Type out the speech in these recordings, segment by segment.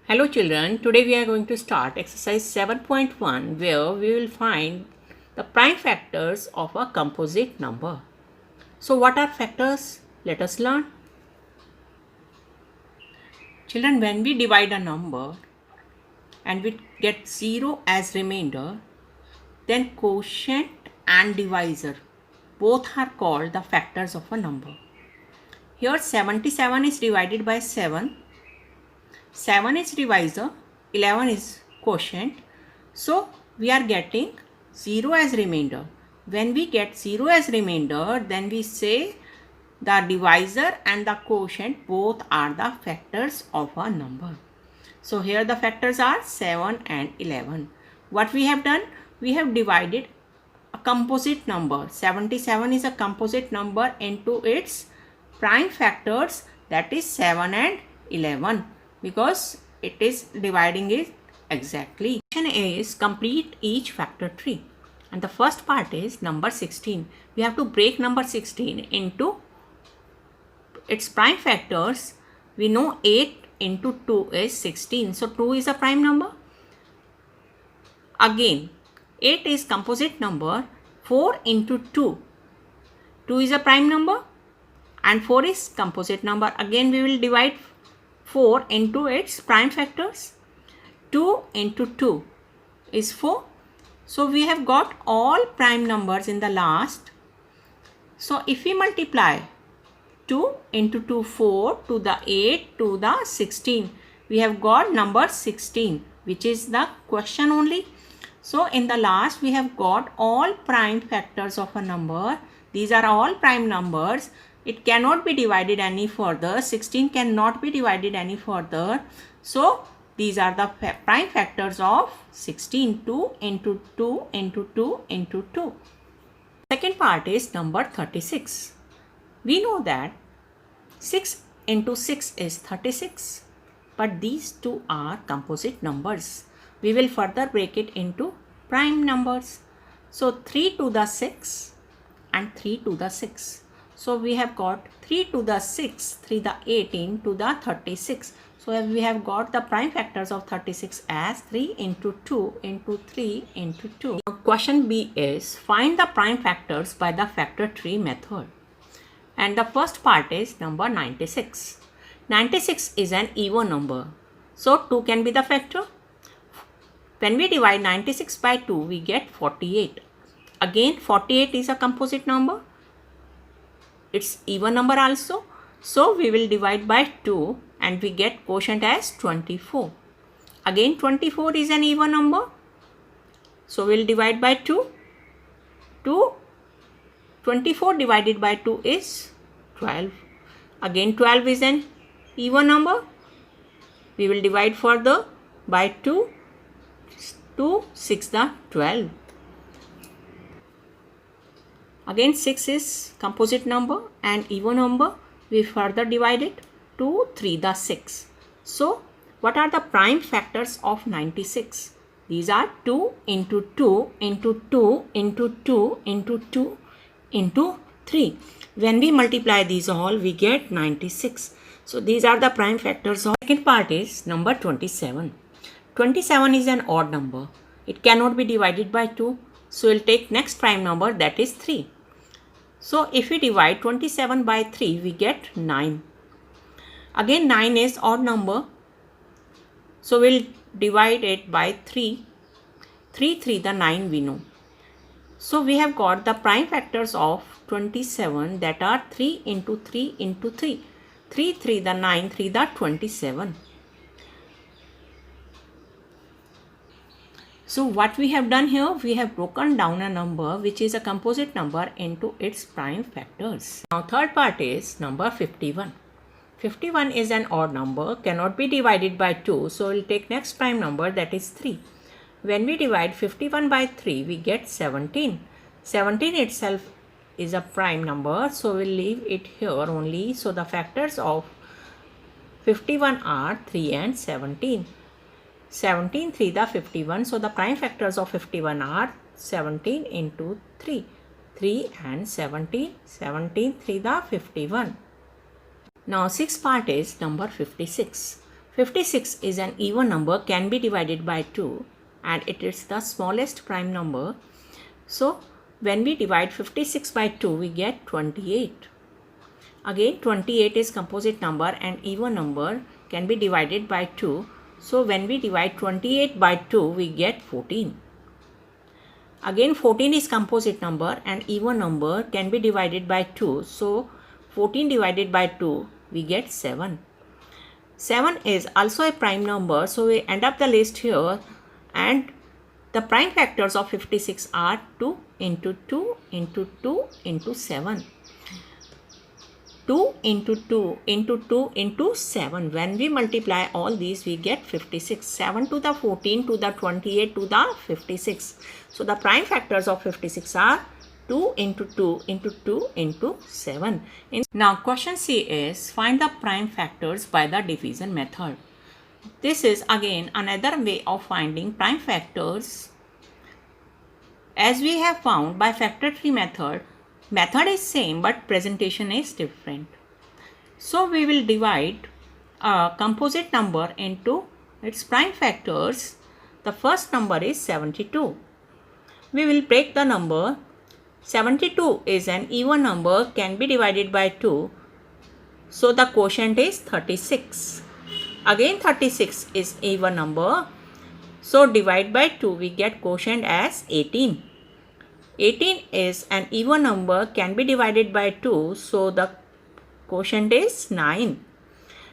Hello children, today we are going to start exercise 7.1 where we will find the prime factors of a composite number. So what are factors? Let us learn. Children, when we divide a number and we get 0 as remainder, then quotient and divisor both are called the factors of a number. Here 77 is divided by 7. 7 is divisor, 11 is quotient. So we are getting 0 as remainder. When we get 0 as remainder, then we say the divisor and the quotient both are the factors of a number. So here the factors are 7 and 11. What we have done? We have divided a composite number. 77 is a composite number into its prime factors, that is 7 and 11. Because it is dividing it exactly. Question is complete each factor tree, and the first part is number 16. We have to break number 16 into its prime factors. We know 8 into 2 is 16, so 2 is a prime number. Again 8 is composite number. 4 into 2, 2 is a prime number, and 4 is composite number. Again we will divide 4 into its prime factors. 2 into 2 is 4. So we have got all prime numbers in the last. So if we multiply 2 into 2, 4, to the 8, to the 16, we have got number 16, which is the question only. So in the last we have got all prime factors of a number. These are all prime numbers. It cannot be divided any further. 16 cannot be divided any further. So these are the prime factors of 16. 2 into 2 into 2 into 2. Second part is number 36. We know that 6 into 6 is 36. But these two are composite numbers. We will further break it into prime numbers. So 3 to the 6 and 3 to the 6. So we have got 3 to the 6, 3 the 18 to the 36. So we have got the prime factors of 36 as 3 into 2 into 3 into 2. Now question B is find the prime factors by the factor tree method. And the first part is number 96. 96 is an even number. So 2 can be the factor. When we divide 96 by 2, we get 48. Again 48 is a composite number. It's even number also. So we will divide by 2 and we get quotient as 24. Again 24 is an even number. So we will divide by 2. 24 divided by 2 is 12. Again 12 is an even number. We will divide further by 2. 2, 6 the 12. Again 6 is composite number and even number. We further divide it. 2, 3 the 6. So what are the prime factors of 96? These are 2 into 2 into 2 into 2 into 2 into 3. When we multiply these all, we get 96. So these are the prime factors of. Second part is number 27. 27 is an odd number. It cannot be divided by 2. So we'll take next prime number, that is 3. So if we divide 27 by 3, we get 9. Again 9 is odd number. So we'll divide it by 3. 3, 3 the 9 we know. So we have got the prime factors of 27, that are 3 into 3 into 3. 3, 3 the 9, 3 the 27. So what we have done here, we have broken down a number which is a composite number into its prime factors. Now third part is number 51. 51 is an odd number, cannot be divided by 2. So we'll take next prime number, that is 3. When we divide 51 by 3, we get 17. 17 itself is a prime number, so we'll leave it here only. So the factors of 51 are 3 and 17. 17, 3 the 51. So the prime factors of 51 are 17 into 3. 3 and 17. 17, 3 the 51. Now sixth part is number 56. 56 is an even number, can be divided by 2, and it is the smallest prime number. So when we divide 56 by 2, we get 28. Again, 28 is composite number and even number, can be divided by 2. So when we divide 28 by 2, we get 14. Again, 14 is composite number and even number, can be divided by 2. So 14 divided by 2, we get 7. 7 is also a prime number. So we end up the list here, and the prime factors of 56 are 2 into 2 into 2 into 7. 2 into 2 into 2 into 7. When we multiply all these, we get 56. 7 to the 14 to the 28 to the 56. So the prime factors of 56 are 2 into 2 into 2 into 7. Now question C is, find the prime factors by the division method. This is again another way of finding prime factors. As we have found by factor tree method is same but presentation is different. So we will divide a composite number into its prime factors. The first number is 72. We will break the number. 72 is an even number, can be divided by 2. So the quotient is 36. Again 36 is even number. So divide by 2, we get quotient as 18. 18 is an even number, can be divided by 2. So the quotient is 9.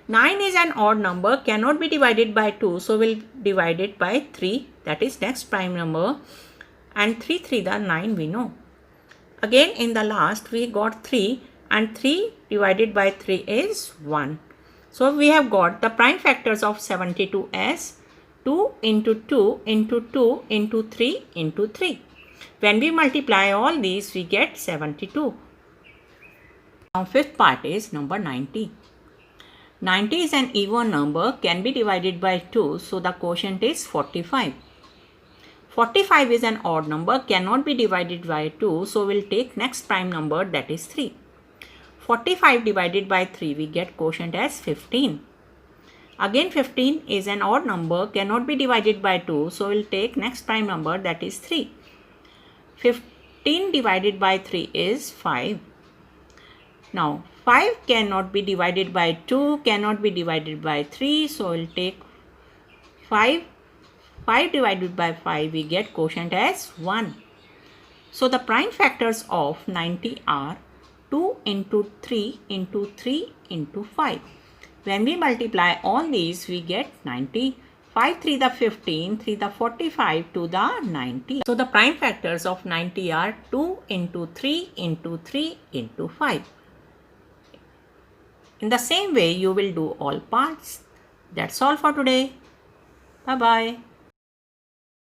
9 is an odd number, cannot be divided by 2. So we'll divide it by 3. That is next prime number. And 3 3 the 9 we know. Again in the last we got 3, and 3 divided by 3 is 1. So we have got the prime factors of 72 as 2 into 2 into 2 into 3 into 3. When we multiply all these, we get 72. Now fifth part is number 90. 90 is an even number, can be divided by 2. So the quotient is 45. 45 is an odd number, cannot be divided by 2. So we'll take next prime number, that is 3. 45 divided by 3, we get quotient as 15. Again 15 is an odd number, cannot be divided by 2. So we'll take next prime number, that is 3. 15 divided by 3 is 5. Now 5 cannot be divided by 2, cannot be divided by 3. So we'll take 5. 5 divided by 5, we get quotient as 1. So the prime factors of 90 are 2 into 3 into 3 into 5. When we multiply all these, we get 90. 5 3 the 15, 3 the 45 to the 90. So the prime factors of 90 are 2 into 3 into 3 into 5. In the same way, you will do all parts. That's all for today. Bye-bye.